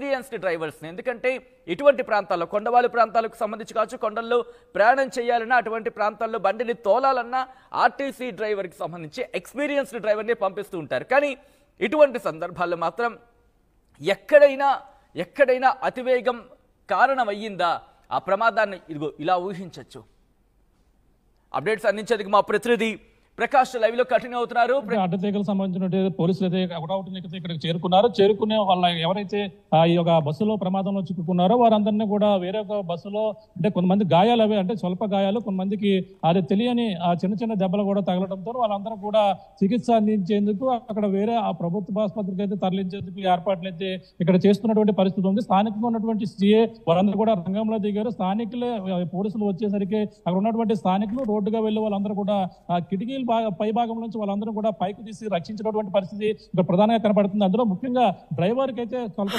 Experienced డ్రైవర్స్ని. ఎందుకంటే ఇటువంటి ప్రాంతాల్లో కొండవాళ్ళ ప్రాంతాలకు సంబంధించి కావచ్చు, కొండల్లో ప్రయాణం చేయాలన్నా అటువంటి ప్రాంతాల్లో బండిని తోలాలన్నా ఆర్టీసీ డ్రైవర్కి సంబంధించి ఎక్స్పీరియన్స్డ్ డ్రైవర్ని పంపిస్తూ ఉంటారు. కానీ ఇటువంటి సందర్భాల్లో మాత్రం ఎక్కడైనా అతివేగం కారణమయ్యిందా ఆ ప్రమాదాన్ని ఇదిగో ఇలా ఊహించవచ్చు. అప్డేట్స్ అందించేందుకు మా ప్రతినిధి ప్రకాష్ లైవ్ లో కంటిన్యూ అవుతున్నారు. అడ్డతీగలకు సంబంధించిన పోలీసులు అయితే ఇక్కడికి చేరుకునే వాళ్ళ ఎవరైతే ఈ యొక్క బస్సులో ప్రమాదంలో చిక్కుకున్నారో వారందరినీ కూడా వేరే ఒక బస్సులో అంటే కొంతమంది గాయాలు అవి అంటే స్వల్ప గాయాలు, కొంతమందికి అది తెలియని ఆ చిన్న దెబ్బలు కూడా తగలడంతో వాళ్ళందరూ కూడా చికిత్స అందించేందుకు అక్కడ వేరే ఆ ప్రభుత్వ ఆసుపత్రికి అయితే తరలించేందుకు ఏర్పాట్లు అయితే ఇక్కడ చేస్తున్నటువంటి పరిస్థితి ఉంది. స్థానికంగా ఉన్నటువంటి సిఏ వారందరూ కూడా రంగంలో దిగారు. స్థానికులే పోలీసులు వచ్చేసరికి అక్కడ ఉన్నటువంటి స్థానికులు రోడ్డుగా వెళ్లి వాళ్ళందరూ కూడా ఆ కిటికీలు పై భాగం నుంచి వాళ్ళందరూ కూడా పైకి తీసి రక్షించినటువంటి పరిస్థితి ఇక్కడ ప్రధానంగా కనబడుతుంది. అందులో ముఖ్యంగా డ్రైవర్కి అయితే స్వల్ప